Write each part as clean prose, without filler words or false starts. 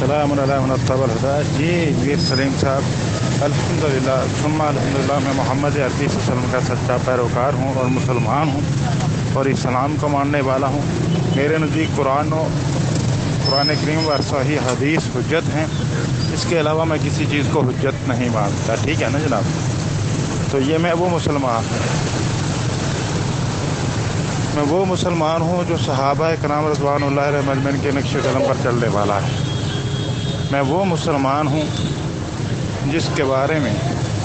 सलाम जी मीर सलीम साहब, अल्हम्दुलिल्लाह सुम्मा अल्हम्दुलिल्लाह, मैं मोहम्मद अरबी वसल्लम का सच्चा पैरोकार हूँ और मुसलमान हूँ और इस्लाम को मानने वाला हूँ। मेरे नज़दीक कुरान करीम व सही हदीस हुज्जत हैं। इसके अलावा मैं किसी चीज़ को हुज्जत नहीं मानता। ठीक है ना जनाब। तो ये मैं वो मुसलमान हूँ जो सहाबा कराम रज़वानुल्लाह अलैहिम अजमईन के नक्शे कदम पर चलने वाला है। मैं वो मुसलमान हूँ जिसके बारे में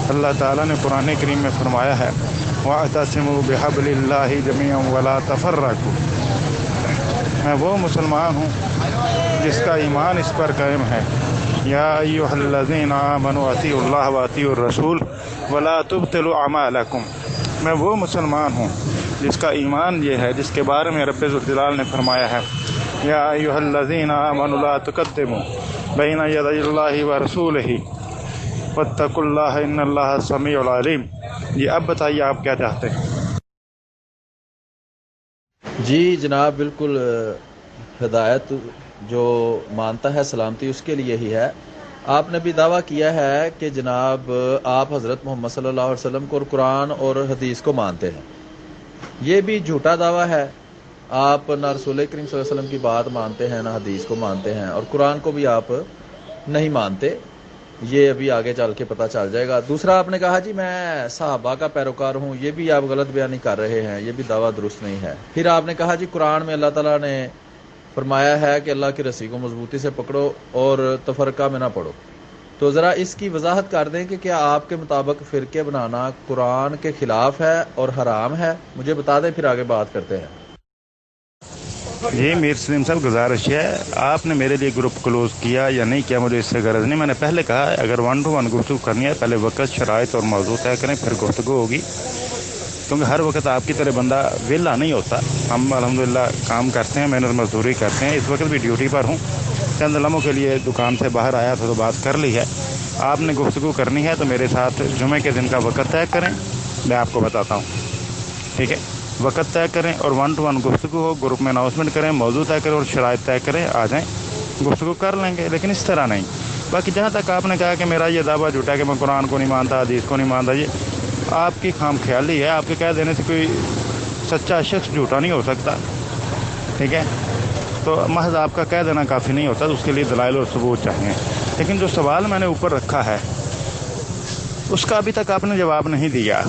अल्लाह ताला ने कुरान करीम में फरमाया है, वअतसिमू बिहब्लिल्लाहि जमीअन वला तफर्रकू। मैं वो मुसलमान हूँ जिसका ईमान इस पर कायम है, या अय्युहल्लज़ीना आमनू अतीउल्लाह व अतीउर रसूल वला तुब्तिलू अमालकुम। मैं वो मुसलमान हूँ जिसका ईमान ये है, जिसके बारे में रब्बे ज़ुल जलाल ने फरमाया है, या अय्युहल्लज़ीना आमनू ला तुक़द्दिमू बैना यदैल्लाहि व रसूलिही वत्तकुल्लाह इन्नल्लाह समीउल अलीम। जी अब बताइए आप क्या चाहते हैं। जी जनाब, बिल्कुल हिदायत जो मानता है सलामती उसके लिए ही है। आपने भी दावा किया है कि जनाब आप हज़रत मोहम्मद सल्लल्लाहु अलैहि वसल्लम को और कुरान और हदीस को मानते हैं। ये भी झूठा दावा है। आप ना रसूल करीम सल्लल्लाहु अलैहि वसल्लम की बात मानते हैं, ना हदीस को मानते हैं, और कुरान को भी आप नहीं मानते। ये अभी आगे चल के पता चल जाएगा। दूसरा आपने कहा जी मैं सहाबा का पैरोकार हूँ, ये भी आप गलत बयानी कर रहे हैं, ये भी दावा दुरुस्त नहीं है। फिर आपने कहा जी कुरान में अल्लाह ताला ने फरमाया है कि अल्लाह की रस्सी को मजबूती से पकड़ो और तफरका में ना पड़ो। तो ज़रा इसकी वजाहत कर दें कि क्या आपके मुताबिक फ़िरके बनाना कुरान के खिलाफ है और हराम है? मुझे बता दें, फिर आगे बात करते हैं। जी मीर सलीम साहब, गुजारिश है, आपने मेरे लिए ग्रुप क्लोज किया या नहीं किया मुझे इससे गरज नहीं। मैंने पहले कहा अगर 1 to 1 गुफ्तगू करनी है पहले वक्त, शराइत और मौजू तय करें, फिर गुफ्तगू होगी। क्योंकि हर वक्त आपकी तरह बंदा वेला नहीं होता। हम अल्हम्दुलिल्लाह काम करते हैं, मेहनत मजदूरी करते हैं। इस वक्त भी ड्यूटी पर हूँ, चंद लम्हों के लिए दुकान से बाहर आया था तो बात कर ली है। आपने गुफ्तगू करनी है तो मेरे साथ जुमे के दिन का वक्त तय करें, मैं आपको बताता हूँ। ठीक है, वक्त तय करें और 1 to 1 गुफ्तगू हो, ग्रुप में अनाउंसमेंट करें, मौजू तय करें और शराइत तय करें, आ जाएँ, गुफ्तगू कर लेंगे, लेकिन इस तरह नहीं। बाकी जहाँ तक आपने कहा कि मेरा ये दावा झूठा कि मैं कुरान को नहीं मानता, हदीस को नहीं मानता, ये आपकी खाम ख्याली है। आपके कह देने से कोई सच्चा शख्स झूठा नहीं हो सकता। ठीक है, तो महज आपका कह देना काफ़ी नहीं होता, तो उसके लिए दलाइल और सबूत चाहिए। लेकिन जो सवाल मैंने ऊपर रखा है उसका अभी तक आपने जवाब नहीं दिया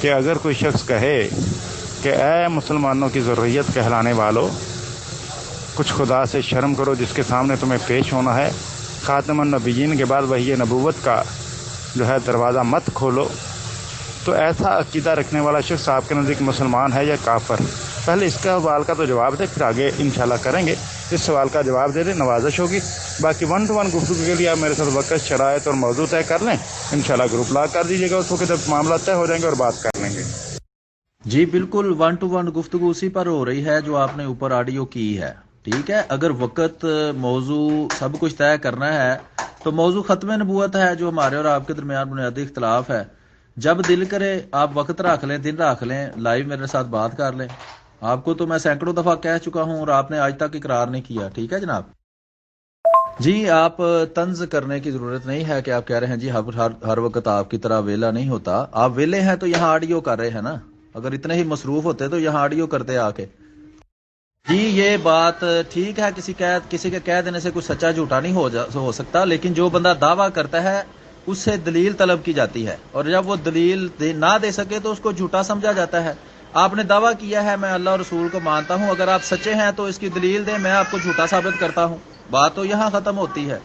कि अगर कोई शख्स कहे कि ऐ मुसलमानों की ज़रूरियत कहलाने वालों, कुछ खुदा से शर्म करो जिसके सामने तुम्हें पेश होना है, ख़ातमुन नबिय्यीन के बाद वही नबूवत का जो है दरवाज़ा मत खोलो, तो ऐसा अकीदा रखने वाला शख्स आपके नज़दीक मुसलमान है या काफिर? पहले इसका सवाल का तो जवाब दे, फिर आगे इंशाल्लाह करेंगे। इस सवाल का जवाब दे दे, नवाजिश होगी। बाकी 1 to 1 गुफ्तगू के लिए आप मेरे साथ वक्त, शराइत और मौजू तय कर लें, इंशाल्लाह ग्रुप लॉक कर दीजिएगा। उस वक्त जब मामला तय हो जाएंगे और बात कर लेंगे। जी बिल्कुल, 1 to 1 गुफ्तगू उसी पर हो रही है जो आपने ऊपर ऑडियो की है। ठीक है, अगर वक्त, मौजू सब कुछ तय करना है तो मौजू खत्म नबूवत है जो हमारे और आपके दरमियान बुनियादी इख्तलाफ है। जब दिल करे आप वक्त रख लें, दिन रख लें, लाइव मेरे साथ बात कर लें। आपको तो मैं सैकड़ों दफ़ा कह चुका हूं और आपने आज तक इकरार नहीं किया। ठीक है जनाब जी, आप तंज करने की ज़रूरत नहीं है कि आप कह रहे हैं जी हर वक्त आपकी तरह वेला नहीं होता। आप वेले हैं तो यहाँ ऑडियो कर रहे हैं ना। अगर इतने ही मसरूफ होते तो यहाँ ऑडियो करते आके। जी ये बात ठीक है, किसी के कह देने से कुछ सच्चा झूठा नहीं हो सकता, लेकिन जो बंदा दावा करता है उससे दलील तलब की जाती है, और जब वो दलील ना दे सके तो उसको झूठा समझा जाता है। आपने दावा किया है मैं अल्लाह और रसूल को मानता हूं, अगर आप सच्चे हैं तो इसकी दलील दें, मैं आपको झूठा साबित करता हूं। बात तो यहां खत्म होती है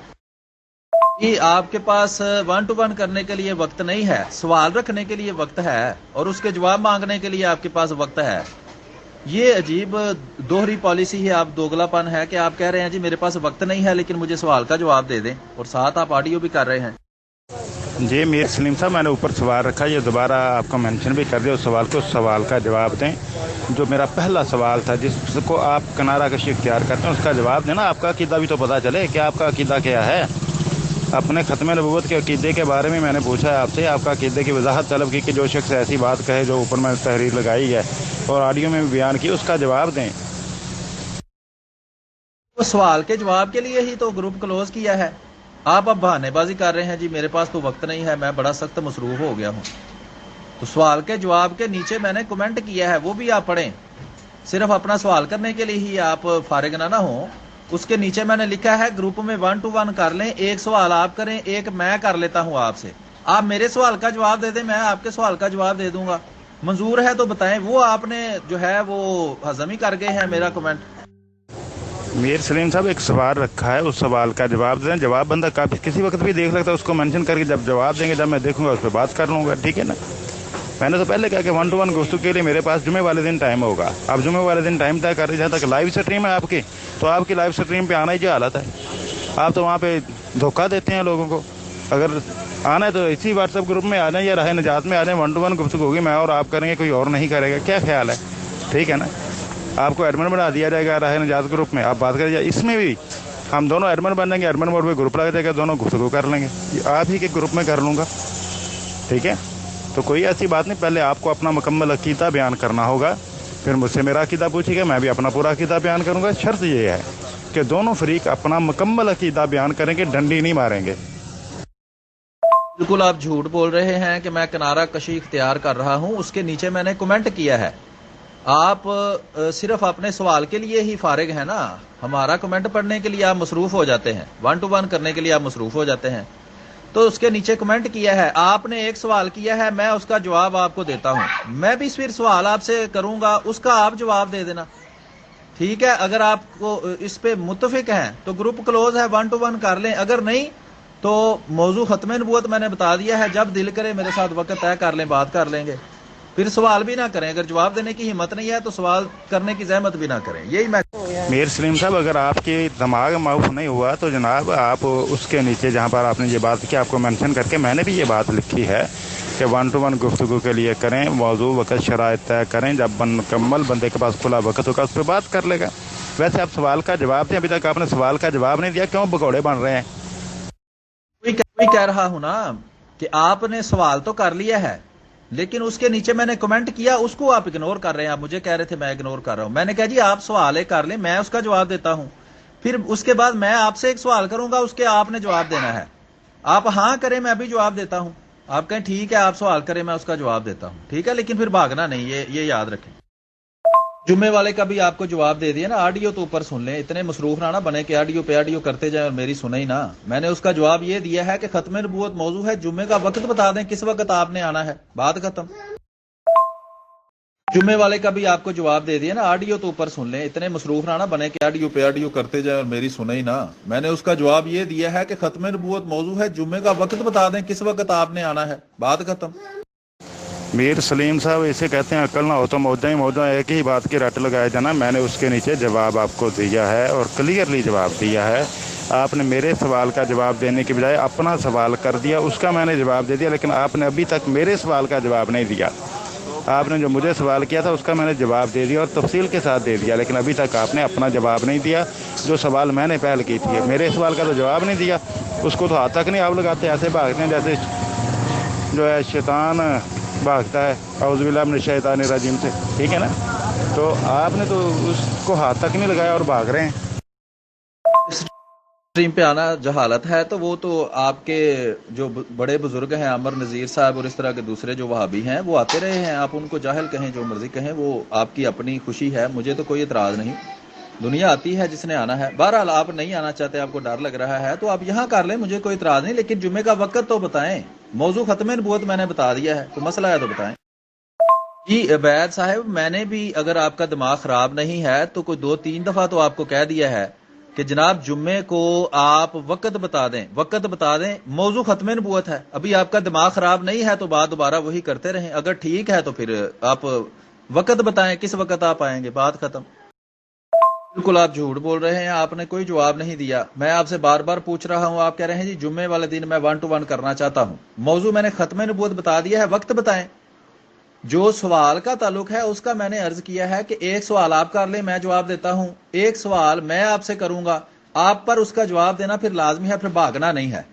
कि आपके पास 1 to 1 करने के लिए वक्त नहीं है, सवाल रखने के लिए वक्त है और उसके जवाब मांगने के लिए आपके पास वक्त है। ये अजीब दोहरी पॉलिसी है, आप दोगलापन है कि आप कह रहे हैं जी मेरे पास वक्त नहीं है लेकिन मुझे सवाल का जवाब दे दें, और साथ आप ऑडियो भी कर रहे हैं। जी मीर सलीम साहब, मैंने ऊपर सवाल रखा, ये दोबारा आपको मेंशन भी कर दिया उस सवाल को। उस सवाल का जवाब दें जो मेरा पहला सवाल था, जिसको आप किनारा कशी इख्तियार करते हैं, उसका जवाब देना। आपका अकीदा भी तो पता चले कि आपका अकीदा क्या है। अपने ख़त्म नबूवत के अकीदे के बारे में मैंने पूछा है आपसे, आपका अकीदे की वजाहत तलब की कि जो शख्स ऐसी बात कहे जो ऊपर मैंने तहरीर लगाई है और ऑडियो में भी बयान की, उसका जवाब दें। सवाल के जवाब के लिए ही तो ग्रुप क्लोज किया है। आप अब बहानेबाजी कर रहे हैं जी मेरे पास तो वक्त नहीं है, मैं बड़ा सख्त मसरूफ हो गया हूँ। तो सवाल के जवाब के नीचे मैंने कमेंट किया है, वो भी आप पढ़ें। सिर्फ अपना सवाल करने के लिए ही आप फारिग ना हो। उसके नीचे मैंने लिखा है ग्रुप में 1 to 1 कर लें, एक सवाल आप करें, एक मैं कर लेता हूं आपसे। आप मेरे सवाल का जवाब दे दें, मैं आपके सवाल का जवाब दे दूंगा। मंजूर है तो बताएं। वो आपने जो है वो हजम ही कर गए हैं मेरा कमेंट। मीर सलीम साहब एक सवाल रखा है, उस सवाल का जवाब दें। जवाब बंदा काफी किसी वक्त भी देख सकता है, उसको मेंशन करके जब जवाब देंगे, जब मैं देखूंगा उस पर बात कर लूंगा, ठीक है ना। मैंने तो पहले कहा कि 1 to 1 गुफ्तगू के लिए मेरे पास जुमे वाले दिन टाइम होगा। अब जुमे वाले दिन टाइम तय कर रही, जहाँ तक लाइव स्ट्रीम है आपकी, तो आपकी लाइव स्ट्रीम पे आना ही जो हालत है। आप तो वहाँ पे धोखा देते हैं लोगों को। अगर आना है तो इसी व्हाट्सएप ग्रुप में आ जाए या राह निजात में आ जाए। 1 to 1 गुफ्तगू होगी, मैं और आप करेंगे, कोई और नहीं करेगा। क्या ख्याल है, ठीक है ना। आपको एडमिन बना दिया जाएगा राह निजात ग्रुप में, आप बात करिए। इसमें भी हम दोनों एडमिन बन जाएंगे, एडमिन मोड पे ग्रुप लग जाएगा, दोनों गुफ्तगू कर लेंगे। आप ही के ग्रुप में कर लूँगा, ठीक है। तो कोई ऐसी बात नहीं, पहले आपको अपना मुकम्मल अकीदा बयान करना होगा, फिर मुझसे मेरा अकीदा पूछिएगा, मैं भी अपना पूरा अकीदा बयान करूँगा। शर्त ये है कि दोनों फरीक अपना मुकम्मल अकीदा बयान करेंगे, डंडी नहीं मारेंगे। बिल्कुल आप झूठ बोल रहे हैं कि मैं किनारा कशी इख्तियार कर रहा हूं। उसके नीचे मैंने कमेंट किया है। आप सिर्फ अपने सवाल के लिए ही फारिग है ना, हमारा कमेंट पढ़ने के लिए आप मसरूफ हो जाते हैं, 1 to 1 करने के लिए आप मसरूफ हो जाते हैं। तो उसके नीचे कमेंट किया है, आपने एक सवाल किया है, मैं उसका जवाब आपको देता हूं। मैं भी फिर सवाल आपसे करूंगा, उसका आप जवाब दे देना, ठीक है। अगर आपको इस पे मुत्तफिक हैं तो ग्रुप क्लोज है, 1 to 1 कर लें। अगर नहीं तो मौजू खत्म नबूवत मैंने बता दिया है, जब दिल करे मेरे साथ वक्त तय कर लें, बात कर लेंगे। फिर सवाल भी ना करें, अगर जवाब देने की हिम्मत नहीं है तो सवाल करने की जहमत भी ना करें। यही मैं मीर सलीम साहब, अगर आपके दिमाग माउफ नहीं हुआ तो जनाब आप उसके नीचे जहाँ पर आपने ये बात की, आपको मेंशन करके मैंने भी ये बात लिखी है कि 1 to 1 गुफ्तगू के लिए करें, मौजू वक़्त शराइत तय करें, जब मुकम्मल बंदे के पास खुला वक्त होगा उस पर बात कर लेगा। वैसे आप सवाल का जवाब दें, अभी तक आपने सवाल का जवाब नहीं दिया, क्यों भगौड़े बन रहे हैं। कोई कह रहा हूं ना कि आपने सवाल तो कर लिया है, लेकिन उसके नीचे मैंने कमेंट किया, उसको आप इग्नोर कर रहे हैं। आप मुझे कह रहे थे मैं इग्नोर कर रहा हूं। मैंने कहा जी आप सवाल कर लें, मैं उसका जवाब देता हूं। फिर उसके बाद मैं आपसे एक सवाल करूंगा, उसके आपने जवाब देना है। आप हाँ करें, मैं भी जवाब देता हूं। आप कहें ठीक है, आप सवाल करें, मैं उसका जवाब देता हूं, ठीक है। लेकिन फिर भागना नहीं, ये याद रखें। जुम्मे वाले का भी आपको जवाब दे दिया ना, ऑडियो तो ऊपर सुन लें। इतने मसरूफ ना बने कि ऑडियो पे ऑडियो करते जाए और मेरी सुने ही ना। मैंने उसका जवाब ये दिया है कि खत्म नबूवत मौजू है, जुम्मे का वक्त बता दें, किस वक्त आपने आना है, बात खत्म। जुम्मे वाले का भी आपको जवाब दे दिया ना, ऑडियो तो ऊपर सुन लें। इतने मसरूफ ना बने कि ऑडियो पे ऑडियो करते जाए और मेरी सुने ही ना। मैंने उसका जवाब ये दिया है कि खत्म नबूवत मौजू है, जुम्मे का वक्त बता दें, किस वक्त आपने आना है, बात खत्म। मीर सलीम साहब इसे कहते हैं अकल ना हो तो मौजा ही मौजा, एक ही बात की रट लगाया जाना। मैंने उसके नीचे जवाब आपको दिया है और क्लियरली जवाब दिया है। आपने मेरे सवाल का जवाब देने की बजाय अपना सवाल कर दिया, उसका मैंने जवाब दे दिया, लेकिन आपने अभी तक मेरे सवाल का जवाब नहीं दिया। आपने जो मुझे सवाल किया था उसका मैंने जवाब दे दिया और तफसील के साथ दे दिया, लेकिन अभी तक आपने अपना जवाब नहीं दिया। जो सवाल मैंने पहल की थी, मेरे सवाल का तो जवाब नहीं दिया, उसको तो हाथ तक नहीं आप लगाते, ऐसे भागते हैं जैसे जो है शैतान भागता है औज़ुबिल्लाहि मिनश शैतानिर रजीम से, ठीक है ना। तो आपने तो उसको हाथ तक नहीं लगाया और भाग रहे हैं। स्ट्रीम पे आना जहालत है, तो वो तो आपके जो बड़े बुजुर्ग हैं अमर नज़ीर साहब और इस तरह के दूसरे जो वहाबी हैं वो आते रहे हैं। आप उनको जाहिल कहें, जो मर्जी कहें, वो आपकी अपनी खुशी है, मुझे तो कोई एतराज़ नहीं। दुनिया आती है जिसने आना है। बहरहाल आप नहीं आना चाहते, आपको डर लग रहा है, तो आप यहाँ कर लें, मुझे कोई इतराज़ नहीं। लेकिन जुम्मे का वक्त तो बताएं। मौजू खत्म नबूवत मैंने बता दिया है, तो मसला है तो बताएं। जी अबैद साहब, मैंने भी अगर आपका दिमाग खराब नहीं है तो कोई 2-3 दफा तो आपको कह दिया है कि जनाब जुम्मे को आप वक्त बता दें, वक्त बता दें, मौजू खत्म नबूवत है। अभी आपका दिमाग खराब नहीं है तो बात दोबारा वही करते रहें। अगर ठीक है तो फिर आप वक्त बताएं, किस वक्त आप आएंगे, बात खत्म। बिल्कुल आप झूठ बोल रहे हैं, आपने कोई जवाब नहीं दिया। मैं आपसे बार बार पूछ रहा हूं, आप कह रहे हैं जी जुम्मे वाले दिन मैं 1 to 1 करना चाहता हूं। मौजू मैंने खत्म नबूवत बता दिया है, वक्त बताएं। जो सवाल का ताल्लुक है उसका मैंने अर्ज किया है कि एक सवाल आप कर ले, मैं जवाब देता हूं, एक सवाल मैं आपसे करूंगा, आप पर उसका जवाब देना फिर लाजमी है, फिर भागना नहीं है,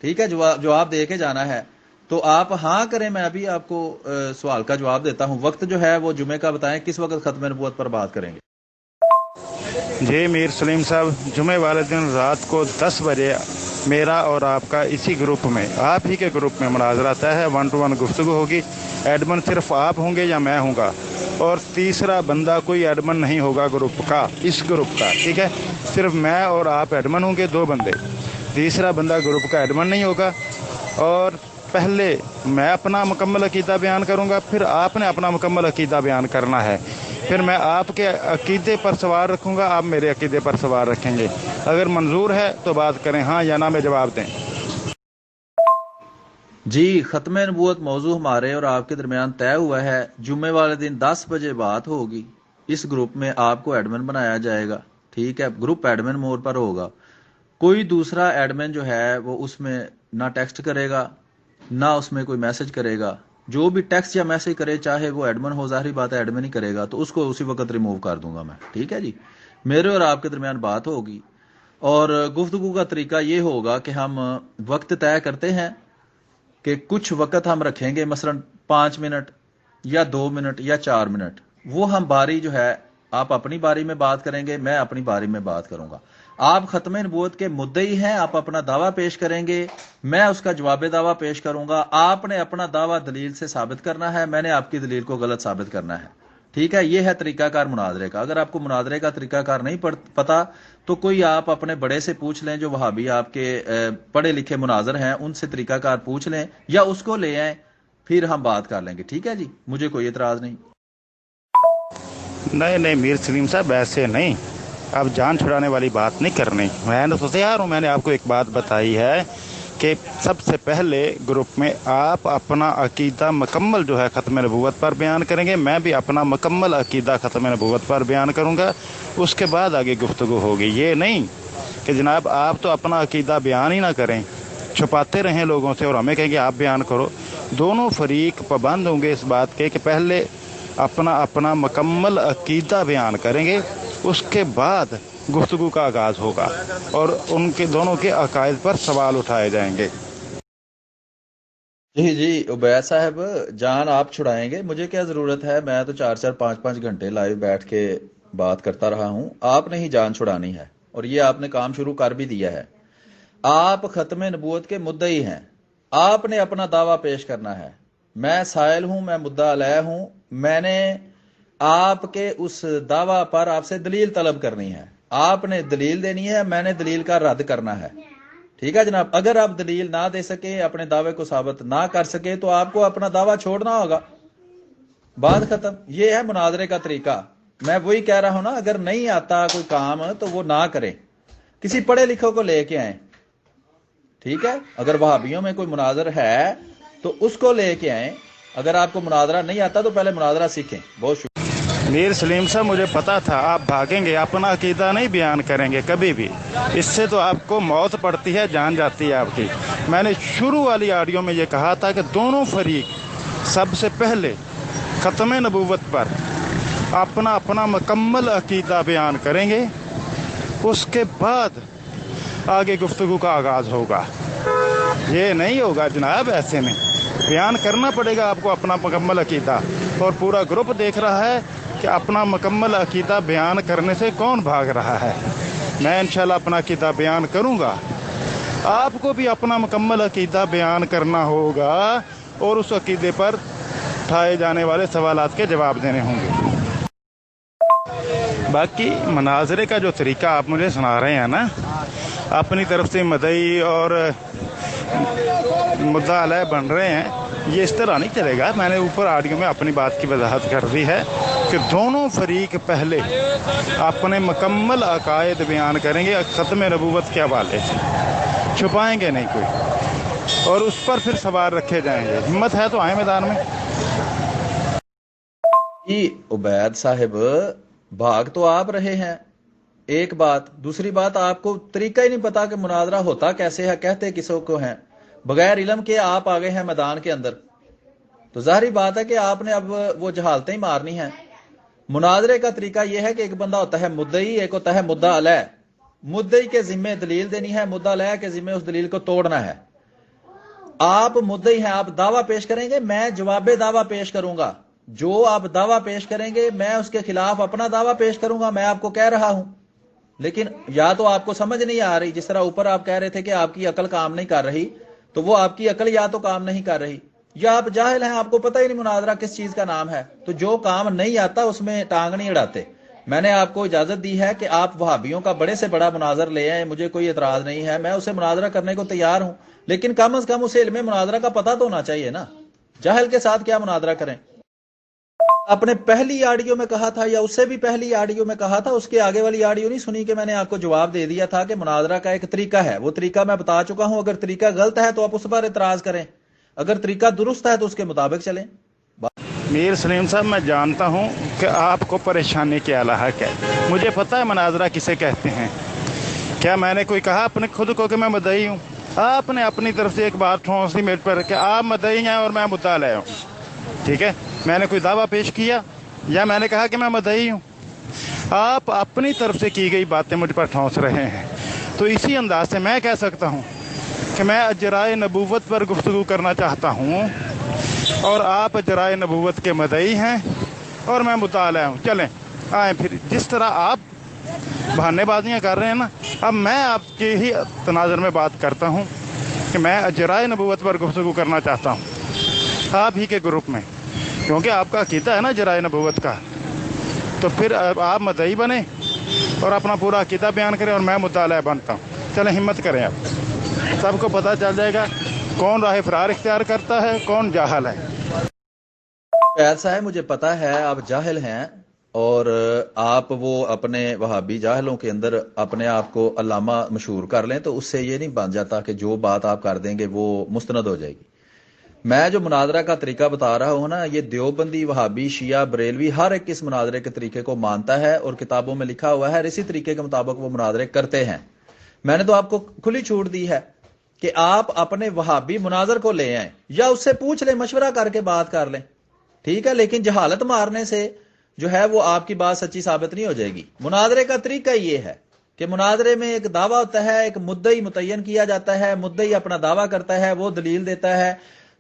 ठीक है। जवाब दे के जाना है। तो आप हाँ करें, मैं अभी आपको सवाल का जवाब देता हूं। वक्त जो है वो जुम्मे का बताएं, किस वक्त खत्म नबूवत पर बात करेंगे। जी मीर सलीम साहब, जुमे वाले दिन रात को 10 बजे मेरा और आपका इसी ग्रुप में, आप ही के ग्रुप में मुनाजरा तय है। 1-to-1 गुफ्तगू होगी। एडमिन सिर्फ आप होंगे या मैं हूँगा, और तीसरा बंदा कोई एडमिन नहीं होगा ग्रुप का, इस ग्रुप का, ठीक है। सिर्फ मैं और आप एडमिन होंगे, 2 बंदे। तीसरा बंदा ग्रुप का एडमिन नहीं होगा। और पहले मैं अपना मुकम्मल अकीदा बयान करूँगा, फिर आपने अपना मुकम्मल अकीदा बयान करना है। फिर मैं आपके अकीदे पर सवाल रखूँगा, आप मेरे अकीदे पर सवाल रखेंगे। अगर मंजूर है तो बात करें हाँ या ना में जवाब दें। जी, खत्म नबूवत मौजू हमारे और आपके दरमियान तय हुआ है। जुम्मे वाले दिन 10 बजे बात होगी। इस ग्रुप में आपको एडमिन बनाया जाएगा, ठीक है। ग्रुप एडमिन मोड पर होगा। कोई दूसरा एडमिन जो है वो उसमें ना टेक्स्ट करेगा ना उसमें कोई मैसेज करेगा। जो भी टेक्स्ट या मैसेज करे, चाहे वो एडमिन हो, जाहिर बात है एडमिन ही करेगा, तो उसको उसी वक्त रिमूव कर दूंगा मैं, ठीक है जी। मेरे और आपके दरमियान बात होगी और गुफ्तगू का तरीका ये होगा कि हम वक्त तय करते हैं कि कुछ वक्त हम रखेंगे, मसलन 5 मिनट या 2 मिनट या 4 मिनट। वो हम बारी जो है, आप अपनी बारी में बात करेंगे, मैं अपनी बारी में बात करूंगा। आप खत्म नबूवत के मुद्दई हैं, आप अपना दावा पेश करेंगे, मैं उसका जवाब दावा पेश करूंगा। आपने अपना दावा दलील से साबित करना है, मैंने आपकी दलील को गलत साबित करना है, ठीक है। यह है तरीकाकार मुनाजरे का। अगर आपको मुनाजरे का तरीकाकार नहीं पता तो कोई आप अपने बड़े से पूछ लें, जो वहां भी आपके पढ़े लिखे मुनाजर हैं, उनसे तरीकाकार पूछ लें या उसको ले आए, फिर हम बात कर लेंगे, ठीक है जी। मुझे कोई एतराज नहीं। नहीं नहीं मीर सलीम साहब, ऐसे नहीं। अब जान छुड़ाने वाली बात नहीं करनी। मैं तो तैयार हूँ। मैंने आपको एक बात बताई है कि सबसे पहले ग्रुप में आप अपना अकीदा मुकम्मल जो है ख़त्म नबूवत पर बयान करेंगे, मैं भी अपना मुकम्मल अकीदा ख़त्म नबूवत पर बयान करूँगा। उसके बाद आगे गुफ्तगू होगी। ये नहीं कि जनाब आप तो अपना अकीदा बयान ही ना करें, छुपाते रहें लोगों से और हमें कहेंगे आप बयान करो। दोनों फरीक पाबंद होंगे इस बात के कि पहले अपना अपना मुकम्मल अकीदा बयान करेंगे, उसके बाद गुफ्तगू का आगाज़ होगा और उनके दोनों के अकायद पर सवाल उठाए जाएंगे। जी जी उबैद साहब, जान आप छुड़ाएंगे, मुझे क्या जरूरत है। मैं तो 4-4 5-5 घंटे लाइव बैठ के बात करता रहा हूं। आपने ही जान छुड़ानी है और ये आपने काम शुरू कर भी दिया है। आप खत्म नबूवत के मुद्दई हैं, आपने अपना दावा पेश करना है। मैं साइल हूं, मैं मुद्दा अलह हूं। मैंने आपके उस दावा पर आपसे दलील तलब करनी है। आपने दलील देनी है, मैंने दलील का रद्द करना है, ठीक है जनाब। अगर आप दलील ना दे सके, अपने दावे को साबित ना कर सके, तो आपको अपना दावा छोड़ना होगा। बात खत्म। ये है मुनाजरे का तरीका। मैं वही कह रहा हूं ना, अगर नहीं आता कोई काम तो वो ना करें, किसी पढ़े लिखों को लेके आए, ठीक है। अगर वहाबियों में कोई मुनाजर है तो उसको लेके आए। अगर आपको मुनाजरा नहीं आता तो पहले मुनाजरा सीखें। बहुत शुक्रिया। मीर सलीम साहब, मुझे पता था आप भागेंगे, अपना अकीदा नहीं बयान करेंगे कभी भी। इससे तो आपको मौत पड़ती है, जान जाती है आपकी। मैंने शुरू वाली ऑडियो में ये कहा था कि दोनों फरीक सबसे पहले ख़त्म नबूवत पर अपना अपना मुकम्मल अकीदा बयान करेंगे, उसके बाद आगे गुफ्तगू का आगाज़ होगा। ये नहीं होगा जनाब, ऐसे में बयान करना पड़ेगा आपको अपना मुकम्मल अकीदा। और पूरा ग्रुप देख रहा है कि अपना मुकम्मल अकीदा बयान करने से कौन भाग रहा है। मैं इंशाल्लाह अपना अकीदा बयान करूँगा, आपको भी अपना मुकम्मल अकीदा बयान करना होगा और उस अकीदे पर उठाए जाने वाले सवालात के जवाब देने होंगे। बाकी मनाजरे का जो तरीका आप मुझे सुना रहे हैं ना, अपनी तरफ से मदई और मुद्दा अलह बन रहे हैं, ये इस तरह नहीं चलेगा। मैंने ऊपर ऑडियो में अपनी बात की वजाहत कर दी है कि दोनों फरीक पहले अपने मुकम्मल अकायद बयान करेंगे ख़त्म नबूवत के हवाले से, छुपाएंगे नहीं कोई, और उस पर फिर सवाल रखे जाएंगे। हिम्मत है तो आए मैदान में। उबैद साहिब, भाग तो आप रहे हैं, एक बात। दूसरी बात, आपको तरीका ही नहीं पता कि मुनाजरा होता कैसे है, कहते किसों को हैं। बगैर इल्म के आप आ गए हैं मैदान के अंदर, तो जाहिर बात है कि आपने अब वो जहालतें ही मारनी हैं। मुनाजरे का तरीका यह है कि एक बंदा होता है मुद्दई, एक होता है मुद्दा अलह। मुद्दई के जिम्मे दलील देनी है, मुद्दा अलह के जिम्मे उस दलील को तोड़ना है। आप मुद्दई हैं, आप दावा पेश करेंगे, मैं जवाब दावा पेश करूंगा। जो आप दावा पेश करेंगे मैं उसके खिलाफ अपना दावा पेश करूंगा। मैं आपको कह रहा हूं, لیکن یا تو آپ کو سمجھ نہیں آ رہی، جس طرح اوپر آپ کہہ رہے تھے کہ آپ کی عقل کام نہیں کر رہی، تو وہ آپ کی عقل یا تو کام نہیں کر رہی، یا آپ جاہل ہیں، آپ کو پتہ ہی نہیں مناظرہ کس چیز کا نام ہے، تو جو کام نہیں آتا اس میں ٹانگ نہیں اڑاتے۔ میں نے آپ کو اجازت دی ہے کہ آپ وہابیوں کا بڑے سے بڑا مناظر لے آئیں، مجھے کوئی اعتراض نہیں ہے، میں اسے مناظرہ کرنے کو تیار ہوں، لیکن کم از کم اسے علم مناظرہ کا پتہ تو ہونا چاہیے نا۔ جاہل کے ساتھ کیا مناظرہ کریں؟ آپ نے پہلی آڈیو میں کہا تھا، یا اس سے بھی پہلی آڈیو میں کہا تھا، اس کے آگے والی آڈیو نہیں سنی کہ میں نے آپ کو جواب دے دیا تھا کہ مناظرہ کا ایک طریقہ ہے، وہ طریقہ میں بتا چکا ہوں، اگر طریقہ غلط ہے تو آپ اس پر اعتراض کریں، اگر طریقہ درست ہے تو اس کے مطابق چلیں۔ میر سلیم صاحب، میں جانتا ہوں کہ آپ کو پریشانی کیا لاحق ہے، مجھے پتہ ہے مناظرہ کسے کہتے ہیں۔ کیا میں نے کوئی کہا اپنے خود کو کہ میں مدعی ہوں؟ آپ نے اپنی طرف سے ایک بات ٹھونس دی میرے پر کہ آپ مدعی ہیں اور میں مطالع ہوں، ٹھیک ہے؟ میں نے کوئی دعویٰ پیش کیا یا میں نے کہا کہ میں مدعی ہوں؟ آپ اپنی طرف سے کی گئی باتیں مجھ پر ٹھونس رہے ہیں، تو اسی انداز سے میں کہہ سکتا ہوں کہ میں اجرائے نبوت پر گفتگو کرنا چاہتا ہوں، اور آپ اجرائے نبوت کے مدعی ہیں اور میں مطالع ہوں۔ چلیں آئیں پھر، جس طرح آپ بہانے بازیاں کر رہے ہیں نا، اب میں آپ کے ہی تناظر میں بات کرتا ہوں کہ میں اجرائے نبوت پر گفتگو کرنا چاہتا ہوں آپ ہی کے گروپ میں، کیونکہ آپ کا عقیدہ ہے نا اجرائے نبوت کا، تو پھر آپ مدعی بنیں اور اپنا پورا عقیدہ بیان کریں اور میں مطالعہ بنتا ہوں۔ چلیں ہمت کریں، آپ سب کو پتہ چل جائے گا کون راہ فرار اختیار کرتا ہے، کون جاہل ہے۔ ایسا ہے، مجھے پتا ہے آپ جاہل ہیں، اور آپ وہ اپنے وہابی جاہلوں کے اندر اپنے آپ کو علامہ مشہور کر لیں تو اس سے یہ نہیں بن جاتا کہ جو بات آپ کر دیں گے وہ مستند ہو جائے گی۔ میں جو مناظرہ کا طریقہ بتا رہا ہوں نا، یہ دیوبندی، وہابی، شیعہ، بریلوی ہر ایک اس مناظرے کے طریقے کو مانتا ہے اور کتابوں میں لکھا ہوا ہے، اور اسی طریقے کے مطابق وہ مناظرے کرتے ہیں۔ میں نے تو آپ کو کھلی چھوٹ دی ہے کہ آپ اپنے وہابی مناظر کو لے آئیں یا اس سے پوچھ لیں، مشورہ کر کے بات کر لیں، ٹھیک ہے، لیکن جہالت مارنے سے جو ہے وہ آپ کی بات سچی ثابت نہیں ہو جائے گی۔ مناظرے کا طریقہ یہ ہے کہ مناظرے میں ایک دعویٰ ہوتا ہے، ایک مدعی متعین کیا جاتا ہے، مدعی اپنا دعویٰ کرتا ہے، وہ دلیل دیتا ہے،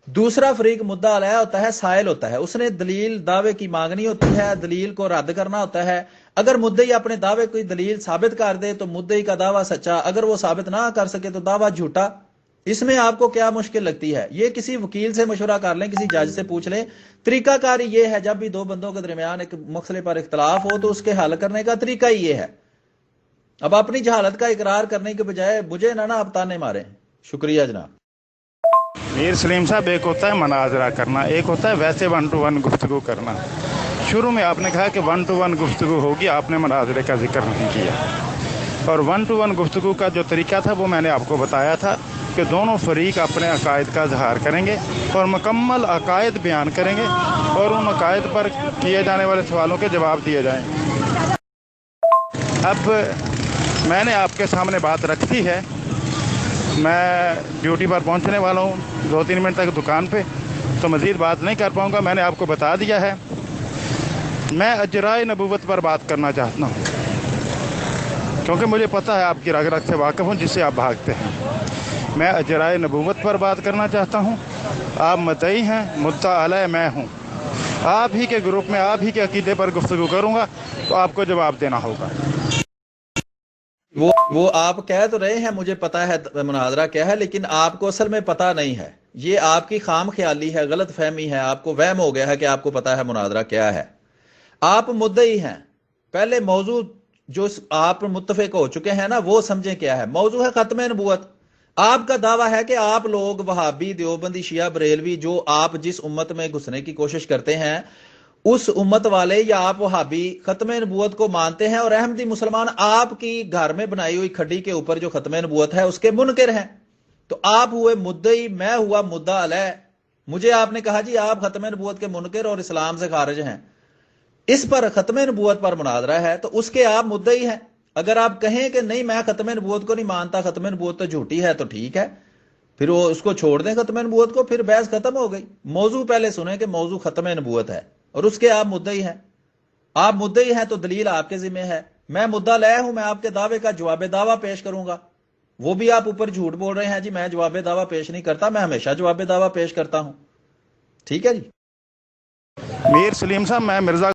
دوسرا فریق مدعا علیہ ہوتا ہے، سائل ہوتا ہے، اس نے دلیل دعوے کی مانگنی ہوتی ہے، دلیل کو رد کرنا ہوتا ہے۔ اگر مدعی اپنے دعوے کی دلیل ثابت کر دے تو مدعی کا دعویٰ سچا، اگر وہ ثابت نہ کر سکے تو دعویٰ جھوٹا۔ اس میں آپ کو کیا مشکل لگتی ہے؟ یہ کسی وکیل سے مشورہ کر لیں، کسی جج سے پوچھ لیں۔ طریقہ کاری یہ ہے، جب بھی دو بندوں کے درمیان ایک مسئلے پر اختلاف ہو تو اس کے حل کرنے کا طریقہ ہی یہ ہے۔ اب اپنی جہالت کا اقرار کرنے کے بجائے مجھے نہ آپ تانے ماریں۔ شکریہ جناب۔ میر سلیم صاحب، ایک ہوتا ہے مناظرہ کرنا، ایک ہوتا ہے ویسے 1 to 1 گفتگو کرنا۔ شروع میں آپ نے کہا کہ 1 to 1 گفتگو ہوگی، آپ نے مناظرے کا ذکر نہیں کیا، اور 1 to 1 گفتگو کا جو طریقہ تھا وہ میں نے آپ کو بتایا تھا کہ دونوں فریق اپنے عقائد کا اظہار کریں گے اور مکمل عقائد بیان کریں گے، اور ان عقائد پر کیے جانے والے سوالوں کے جواب دیے جائیں۔ اب میں نے آپ کے سامنے بات رکھی ہے، میں ڈیوٹی پر پہنچنے والا ہوں 2-3 منٹ تک دکان پہ، تو مزید بات نہیں کر پاؤں گا۔ میں نے آپ کو بتا دیا ہے میں اجرائے نبوت پر بات کرنا چاہتا ہوں، کیونکہ مجھے پتہ ہے آپ کی رگ رگ سے واقف ہوں جس سے آپ بھاگتے ہیں۔ میں اجرائے نبوت پر بات کرنا چاہتا ہوں، آپ مدعی ہیں، مدعا علیہ میں ہوں، آپ ہی کے گروپ میں آپ ہی کے عقیدے پر گفتگو کروں گا تو آپ کو جواب دینا ہوگا۔ وہ آپ کہہ تو رہے ہیں مجھے پتا ہے مناظرہ کیا ہے، لیکن آپ کو اصل میں پتا نہیں ہے، یہ آپ کی خام خیالی ہے، غلط فہمی ہے، آپ کو وہم ہو گیا ہے کہ آپ کو پتا ہے مناظرہ کیا ہے۔ آپ مدعی ہیں، پہلے موضوع جو آپ متفق ہو چکے ہیں نا وہ سمجھیں کیا ہے۔ موضوع ہے ختم نبوت۔ آپ کا دعویٰ ہے کہ آپ لوگ وہابی، دیوبندی، شیعہ، بریلوی، جو آپ جس امت میں گھسنے کی کوشش کرتے ہیں اس امت والے یا آپ وہابی ختم نبوت کو مانتے ہیں، اور احمدی مسلمان آپ کی گھر میں بنائی ہوئی کھڈی کے اوپر جو ختم نبوت ہے اس کے منکر ہیں۔ تو آپ ہوئے مدعی، میں ہوا مدعا علیہ۔ مجھے آپ نے کہا جی آپ ختم نبوت کے منکر اور اسلام سے خارج ہیں، اس پر ختم نبوت پر مناظرہ ہے تو اس کے آپ مدعی ہیں۔ اگر آپ کہیں کہ نہیں میں ختم نبوت کو نہیں مانتا، ختم نبوت تو جھوٹی ہے، تو ٹھیک ہے، پھر وہ اس کو چھوڑ دیں ختم نبوت کو، پھر بحث ختم ہو گئی۔ موضوع پہلے سنیں کہ موضوع ختم نبوت ہے اور اس کے آپ مدعی ہیں۔ آپ مدعی ہیں تو دلیل آپ کے ذمہ ہے۔ میں مدعا لے ہوں، میں آپ کے دعوے کا جواب دعویٰ پیش کروں گا، وہ بھی آپ اوپر جھوٹ بول رہے ہیں جی میں جواب دعویٰ پیش نہیں کرتا، میں ہمیشہ جواب دعویٰ پیش کرتا ہوں۔ ٹھیک ہے جی۔ میر سلیم صاحب، میں مرزا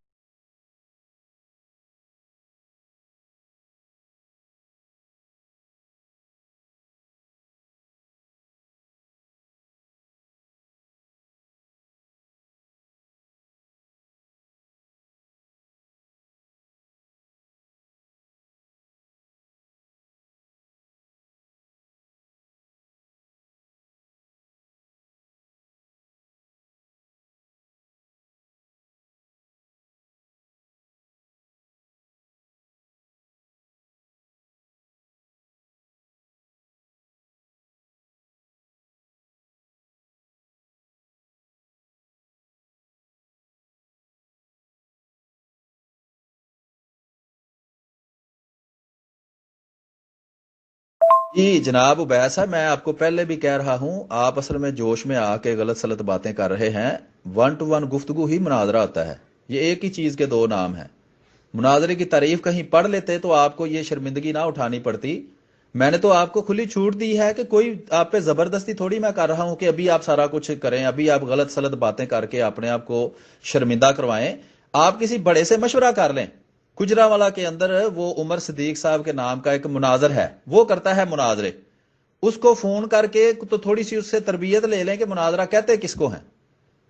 جی جناب عبید صاحب، میں آپ کو پہلے بھی کہہ رہا ہوں، آپ اصل میں جوش میں آ کے غلط سلط باتیں کر رہے ہیں۔ ون ٹو ون گفتگو ہی مناظرہ ہوتا ہے، یہ ایک ہی چیز کے دو نام ہیں۔ مناظرے کی تعریف کہیں پڑھ لیتے تو آپ کو یہ شرمندگی نہ اٹھانی پڑتی۔ میں نے تو آپ کو کھلی چھوٹ دی ہے کہ کوئی آپ پہ زبردستی تھوڑی میں کر رہا ہوں کہ ابھی آپ سارا کچھ کریں، ابھی آپ غلط سلط باتیں کر کے اپنے آپ کو شرمندہ کروائیں۔ آپ کسی بڑے سے مشورہ کر لیں۔ گجرانوالہ کے اندر وہ عمر صدیق صاحب کے نام کا ایک مناظر ہے، وہ کرتا ہے مناظرے۔ اس کو فون کر کے تو تھوڑی سی اس سے تربیت لے لیں کہ مناظرہ کہتے کس کو ہیں،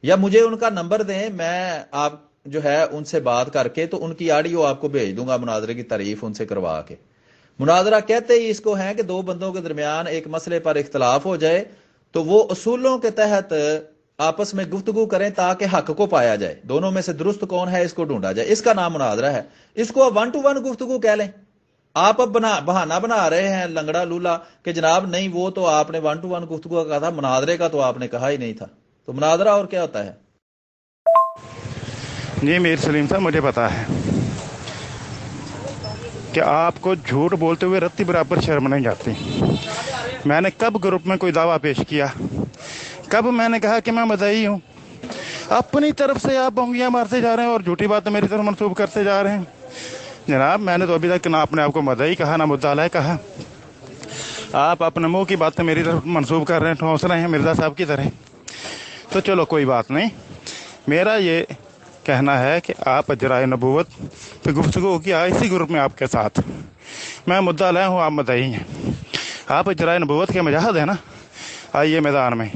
یا مجھے ان کا نمبر دیں، میں آپ جو ہے ان سے بات کر کے تو ان کی آڈیو آپ کو بھیج دوں گا مناظرے کی تعریف ان سے کروا کے۔ مناظرہ کہتے ہی اس کو ہیں کہ دو بندوں کے درمیان ایک مسئلے پر اختلاف ہو جائے تو وہ اصولوں کے تحت آپس میں گفتگو کریں تاکہ حق کو پایا جائے، دونوں میں سے درست کون ہے اس کو ڈھونڈا جائے، اس کا نام مناظرہ ہے۔ اس کو ون ٹو ون گفتگو کہہ لیں۔ آپ اب بہانہ بنا رہے ہیں لنگڑا لولا کہ جناب نہیں، وہ تو آپ نے ون ٹو ون گفتگو کا کہا تھا، مناظرے کا تو آپ نے کہا ہی نہیں تھا۔ تو مناظرہ اور کیا ہوتا ہے؟ جی میر سلیم صاحب، مجھے پتا ہے کہ آپ کو جھوٹ بولتے ہوئے رتی برابر شرم نہیں جاتی۔ میں نے کب گروپ میں کوئی دعویٰ پیش کیا؟ کب میں نے کہا کہ میں مدعی ہوں؟ اپنی طرف سے آپ بونگیاں مارتے جا رہے ہیں اور جھوٹی باتیں میری طرف منسوب کرتے جا رہے ہیں۔ جناب میں نے تو ابھی تک نہ اپنے آپ کو مدعی کہا نہ مدعا علیہ کہا۔ آپ اپنے منہ کی باتیں میری طرف منسوب کر رہے ہیں، ٹھونس رہے ہیں مرزا صاحب کی طرح۔ تو چلو کوئی بات نہیں، میرا یہ کہنا ہے کہ آپ اجرائے نبوت پہ گفتگو کیا اسی گروپ میں آپ کے ساتھ، میں مدعا علیہ ہوں، آپ مدعی ہیں۔ آپ اجرائے نبوت کے مجاہد ہیں نا، آئیے میدان میں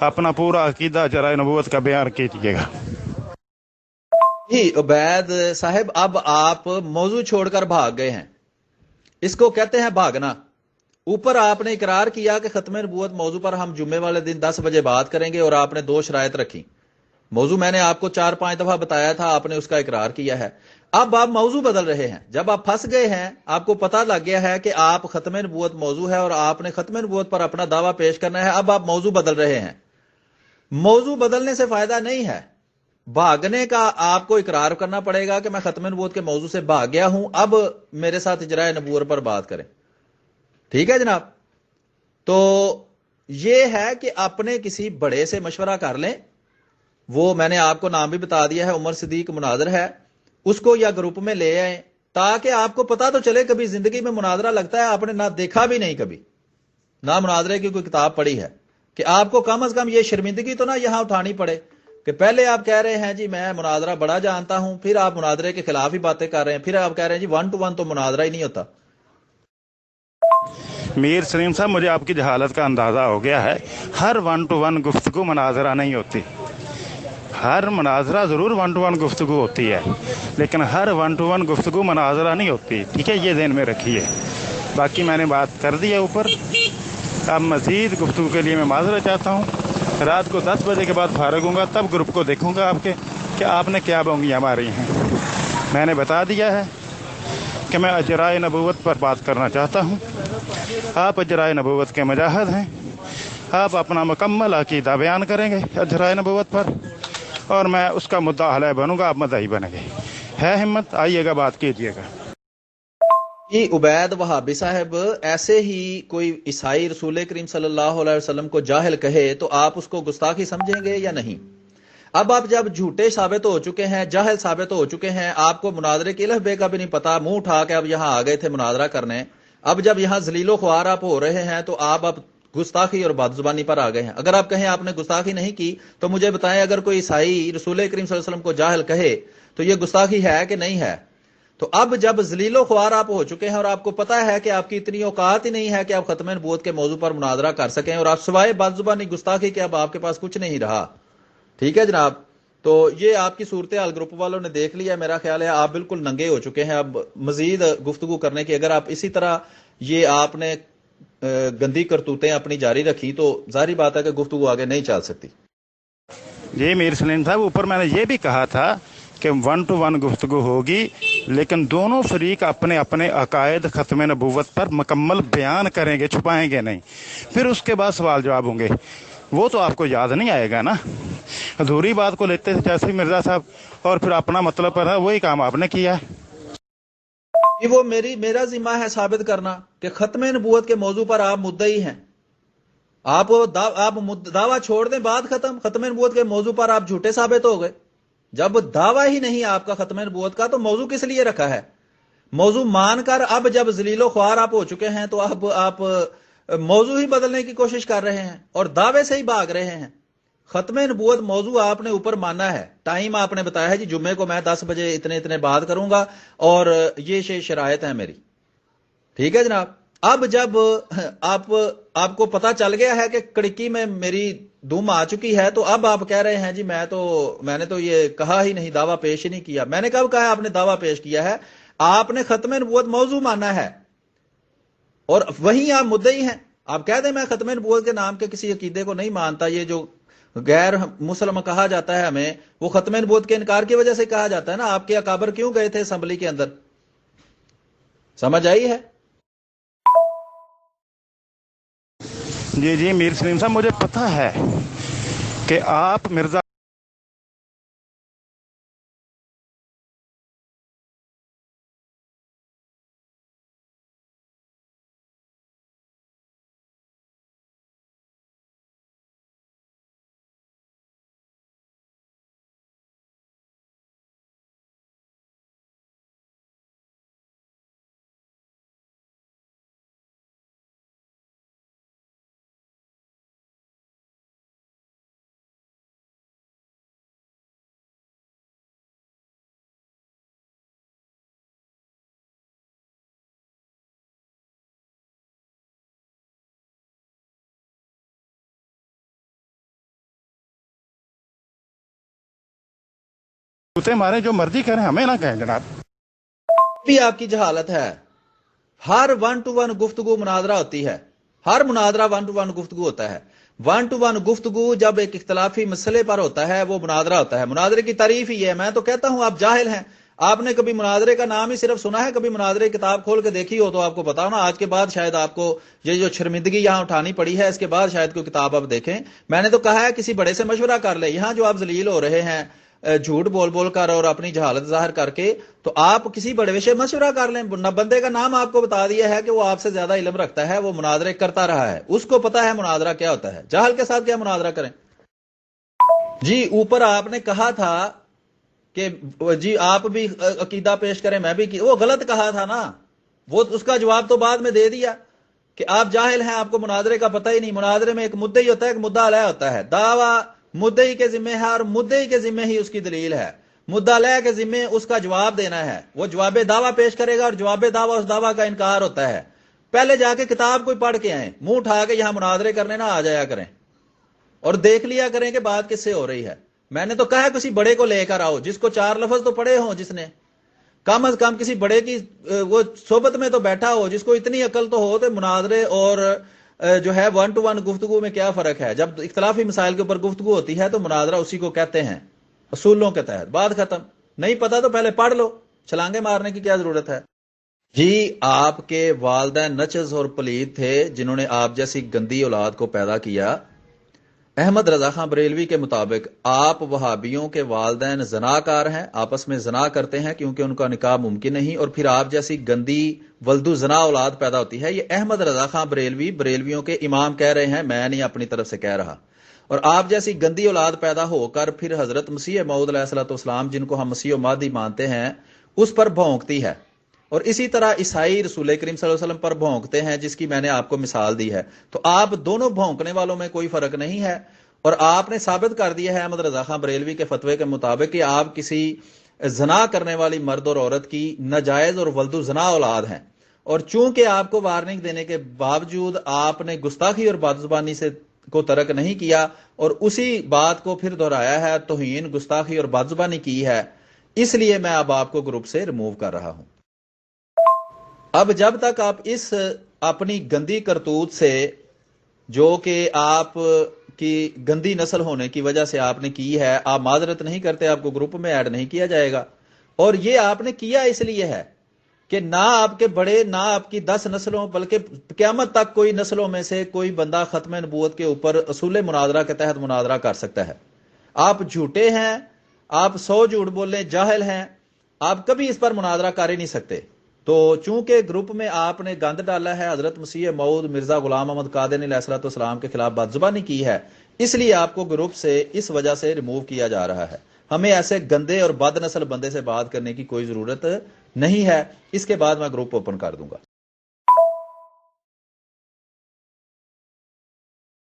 اپنا پورا عقیدہ اجرائے نبوت کا بیان کیجیے گا۔ جی عبید صاحب، اب آپ موضوع چھوڑ کر بھاگ گئے ہیں، اس کو کہتے ہیں بھاگنا۔ اوپر آپ نے اقرار کیا کہ ختم نبوت موضوع پر ہم جمعے والے دن 10 بجے بات کریں گے، اور آپ نے 2 شرائط رکھی۔ موضوع میں نے آپ کو 4-5 دفعہ بتایا تھا، آپ نے اس کا اقرار کیا ہے۔ اب آپ موضوع بدل رہے ہیں، جب آپ پھنس گئے ہیں، آپ کو پتہ لگ گیا ہے کہ آپ ختم نبوت موضوع ہے اور آپ نے ختم نبوت پر اپنا دعویٰ پیش کرنا ہے، اب آپ موضوع بدل رہے ہیں۔ موضوع بدلنے سے فائدہ نہیں ہے، بھاگنے کا آپ کو اقرار کرنا پڑے گا کہ میں ختم نبوت کے موضوع سے بھاگ گیا ہوں، اب میرے ساتھ اجرائے نبوت پر بات کریں۔ ٹھیک ہے جناب؟ تو یہ ہے کہ اپنے کسی بڑے سے مشورہ کر لیں، وہ میں نے آپ کو نام بھی بتا دیا ہے، عمر صدیق مناظر ہے، اس کو یا گروپ میں لے آئیں تاکہ آپ کو پتا تو چلے۔ کبھی زندگی میں مناظرہ لگتا ہے آپ نے نہ دیکھا بھی نہیں، کبھی نہ مناظرے کی کوئی کتاب پڑھی ہے، کہ آپ کو کم از کم یہ شرمندگی تو نہ یہاں اٹھانی پڑے کہ پہلے آپ کہہ رہے ہیں جی میں مناظرہ بڑا جانتا ہوں، پھر آپ مناظرے کے خلاف ہی باتیں کر رہے ہیں، پھر آپ کہہ رہے ہیں جی 1 to 1 تو مناظرہ ہی نہیں ہوتا۔ میر سلیم صاحب، مجھے آپ کی جہالت کا اندازہ ہو گیا ہے۔ ہر 1 to 1 گفتگو مناظرہ نہیں ہوتی۔ ہر مناظرہ ضرور 1 to 1 گفتگو ہوتی ہے، لیکن ہر 1 to 1 گفتگو مناظرہ نہیں ہوتی، ٹھیک ہے؟ یہ ذہن میں رکھیے۔ باقی میں نے بات کر دی ہے اوپر، اب مزید گفتگو کے لیے میں معذرت چاہتا ہوں۔ رات کو 10 بجے کے بعد فارغ ہوں گا، تب گروپ کو دیکھوں گا آپ کے کہ آپ نے کیا بونگیاں ماری ہیں۔ میں نے بتا دیا ہے کہ میں اجرائے نبوت پر بات کرنا چاہتا ہوں۔ آپ اجرائے نبوت کے مجاہد ہیں، آپ اپنا مکمل عقیدہ بیان کریں گے اجرائے نبوت پر، اور میں اس کا مدعا علیہ بنوں گا، آپ مدعی بنیں گے۔ ہے ہمت؟ آئیے گا، بات کیجیے گا۔ جی عبید وہابی صاحب، ایسے ہی کوئی عیسائی رسول کریم صلی اللہ علیہ وسلم کو جاہل کہے تو آپ اس کو گستاخی سمجھیں گے یا نہیں؟ اب آپ جب جھوٹے ثابت ہو چکے ہیں، جاہل ثابت ہو چکے ہیں، آپ کو مناظرے کے الف بے کا بھی نہیں پتا، منہ اٹھا کے اب یہاں آ گئے تھے مناظرہ کرنے، اب جب یہاں ذلیل و خوار آپ ہو رہے ہیں تو آپ اب گستاخی اور بد زبانی پر آ گئے ہیں۔ اگر آپ کہیں آپ نے گستاخی نہیں کی تو مجھے بتائیں، اگر کوئی عیسائی رسول کریم صلی اللہ علیہ وسلم کو جاہل کہے تو یہ گستاخی ہے کہ نہیں ہے؟ تو اب جب ذلیل و خوار آپ ہو چکے ہیں اور آپ کو پتا ہے کہ آپ کی اتنی اوقات ہی نہیں ہے کہ آپ ختم نبوت کے موضوع پر مناظرہ کر سکیں، اور آپ سوائے بد زبانی گستاخی کے اب آپ کے پاس کچھ نہیں رہا، ٹھیک ہے جناب؟ تو یہ آپ کی صورتحال گروپ والوں نے دیکھ لیا، میرا خیال ہے آپ بالکل ننگے ہو چکے ہیں اب مزید گفتگو کرنے کی۔ اگر آپ اسی طرح یہ آپ نے گندی کرتوتیں اپنی جاری رکھی تو ظاہری بات ہے کہ گفتگو آگے نہیں چل سکتی۔ جی میر سلیم صاحب، اوپر میں نے یہ بھی کہا تھا کہ 1 to 1 گفتگو ہوگی، لیکن دونوں فریق اپنے اپنے عقائد ختم نبوت پر مکمل بیان کریں گے، چھپائیں گے نہیں، پھر اس کے بعد سوال جواب ہوں گے۔ وہ تو آپ کو یاد نہیں آئے گا نا، ادھوری بات کو لیتے تھے جیسے مرزا صاحب، اور پھر اپنا مطلب پر ہے، وہی کام آپ نے کیا ہے۔ کہ وہ میرا ذمہ ہے ثابت کرنا کہ ختم نبوت کے موضوع پر آپ مدعی ہیں. آپ دعویٰ چھوڑ دیں، بات ختم نبوت کے موضوع پر آپ جھوٹے ثابت ہو گئے. جب دعویٰ ہی نہیں آپ کا ختم نبوت کا تو موضوع کس لیے رکھا ہے؟ موضوع مان کر اب جب ذلیل و خوار آپ ہو چکے ہیں تو اب آپ موضوع ہی بدلنے کی کوشش کر رہے ہیں اور دعوے سے ہی بھاگ رہے ہیں. ختم نبوت موضوع آپ نے اوپر مانا ہے، ٹائم آپ نے بتایا ہے جی جمعے کو میں 10 بجے اتنے بات کروں گا اور یہ شرائط ہے میری. ٹھیک ہے جناب. اب جب آپ کو پتا چل گیا ہے کہ کڑکی میں میری دم آ چکی ہے تو اب آپ کہہ رہے ہیں جی میں نے تو یہ کہا ہی نہیں، دعویٰ پیش ہی نہیں کیا. میں نے کب کہا ہے آپ نے دعویٰ پیش کیا ہے؟ آپ نے ختم نبوت موضوع مانا ہے اور وہیں آپ مدعی ہیں. آپ کہہ دیں میں ختم نبوت کے نام کے کسی عقیدے کو نہیں مانتا، یہ جو غیر مسلم کہا جاتا ہے ہمیں، وہ ختم نبوت کے انکار کی وجہ سے کہا جاتا ہے نا. آپ کے اکابر کیوں گئے تھے اسمبلی کے اندر؟ سمجھ آئی ہے؟ جی میر سلیم صاحب، مجھے پتہ ہے کہ آپ مرزا کتے مارے، جو مرضی کریں، ہمیں نہ کہیں جناب. بھی آپ کی جہالت ہے. ہر 1-to-1 گفتگو مناظرہ ہوتی ہے، ہر مناظرہ 1-to-1 گفتگو ہوتا ہے. 1-to-1 گفتگو جب ایک اختلافی مسئلے پر ہوتا ہے وہ مناظرہ ہوتا ہے. مناظرے کی تعریف ہی ہے. میں تو کہتا ہوں آپ جاہل ہیں. آپ نے کبھی مناظرے کا نام ہی صرف سنا ہے؟ کبھی مناظرے کی کتاب کھول کے دیکھی ہو تو آپ کو پتا ہو نا. آج کے بعد شاید آپ کو یہ جو شرمندگی یہاں اٹھانی پڑی ہے، اس کے بعد شاید کوئی کتاب آپ دیکھیں. میں نے تو کہا ہے کسی بڑے سے مشورہ کر لیں. یہاں جو آپ ذلیل ہو رہے ہیں جھوٹ بول کر اور اپنی جہالت ظاہر کر کے، تو آپ کسی بڑے سے مشورہ کر لیں. بندے کا نام آپ کو بتا دیا ہے کہ وہ آپ سے زیادہ علم رکھتا ہے، وہ مناظرے کرتا رہا ہے، اس کو پتا ہے مناظرہ کیا ہوتا ہے. جاہل کے ساتھ کیا مناظرہ کریں؟ جی اوپر آپ نے کہا تھا کہ جی آپ بھی عقیدہ پیش کریں، میں بھی وہ غلط کہا تھا نا. وہ اس کا جواب تو بعد میں دے دیا کہ آپ جاہل ہیں، آپ کو مناظرے کا پتہ ہی نہیں. مناظرے میں ایک مدعی ہوتا ہے، ایک مدعا علیہ ہوتا ہے. دعویٰ مدعی کے ذمہ ہے اور مدعی کے ذمہ ہی اس کی دلیل ہے. مدعا علیہ کے ذمہ اس کا جواب دینا ہے. وہ جواب دعویٰ پیش کرے گا اور جواب دعویٰ اس دعویٰ کا انکار ہوتا ہے. پہلے جا کے کتاب کوئی پڑھ کے آئیں، منہ اٹھا کے یہاں مناظرے کرنے نہ آ جایا کریں اور دیکھ لیا کریں کہ بات کس سے ہو رہی ہے. میں نے تو کہا کسی بڑے کو لے کر آؤ جس کو 4 لفظ تو پڑھے ہوں، جس نے کم از کم کسی بڑے کی وہ صحبت میں تو بیٹھا ہو، جس کو اتنی عقل تو ہو. تو مناظرے اور جو ہے 1-to-1 گفتگو میں کیا فرق ہے؟ جب اختلافی مسائل کے اوپر گفتگو ہوتی ہے تو مناظرہ اسی کو کہتے ہیں، اصولوں کے تحت. بات ختم. نہیں پتا تو پہلے پڑھ لو، چھلانگے مارنے کی کیا ضرورت ہے؟ جی آپ کے والدین نچز اور پلید تھے جنہوں نے آپ جیسی گندی اولاد کو پیدا کیا. احمد رضا خان بریلوی کے مطابق آپ وہابیوں کے والدین زناکار ہیں، آپس میں زنا کرتے ہیں کیونکہ ان کا نکاح ممکن نہیں، اور پھر آپ جیسی گندی ولدو زنا اولاد پیدا ہوتی ہے. یہ احمد رضا خان بریلوی بریلویوں کے امام کہہ رہے ہیں، میں نہیں اپنی طرف سے کہہ رہا. اور آپ جیسی گندی اولاد پیدا ہو کر پھر حضرت مسیح موعود علیہ الصلوۃ والسلام، جن کو ہم مسیح و مہدی مانتے ہیں، اس پر بھونکتی ہے. اور اسی طرح عیسائی رسول کریم صلی اللہ علیہ وسلم پر بھونکتے ہیں، جس کی میں نے آپ کو مثال دی ہے. تو آپ دونوں بھونکنے والوں میں کوئی فرق نہیں ہے. اور آپ نے ثابت کر دیا ہے احمد رضا خان بریلوی کے فتوے کے مطابق کہ آپ کسی زنا کرنے والی مرد اور عورت کی ناجائز اور ولد زنا اولاد ہیں. اور چونکہ آپ کو وارننگ دینے کے باوجود آپ نے گستاخی اور بدزبانی سے کو ترک نہیں کیا اور اسی بات کو پھر دہرایا ہے، توہین، گستاخی اور بدزبانی کی ہے، اس لیے میں اب آپ کو گروپ سے ریموو کر رہا ہوں. اب جب تک آپ اس اپنی گندی کرتوت سے، جو کہ آپ کی گندی نسل ہونے کی وجہ سے آپ نے کی ہے، آپ معذرت نہیں کرتے، آپ کو گروپ میں ایڈ نہیں کیا جائے گا. اور یہ آپ نے کیا اس لیے ہے کہ نہ آپ کے بڑے، نہ آپ کی 10 نسلوں، بلکہ قیامت تک کوئی نسلوں میں سے کوئی بندہ ختم نبوت کے اوپر اصول مناظرہ کے تحت مناظرہ کر سکتا ہے. آپ جھوٹے ہیں، آپ 100 جھوٹ بولیں، جاہل ہیں، آپ کبھی اس پر مناظرہ کر ہی نہیں سکتے. تو چونکہ گروپ میں آپ نے گند ڈالا ہے، حضرت مسیح موعود مرزا غلام احمد قادری علیہ الصلوۃ والسلام کے خلاف بدزبانی کی ہے، اس لیے آپ کو گروپ سے اس وجہ سے ریموو کیا جا رہا ہے۔ ہمیں ایسے گندے اور بد نسل بندے سے بات کرنے کی کوئی ضرورت نہیں ہے، اس کے بعد میں گروپ اوپن کر دوں گا۔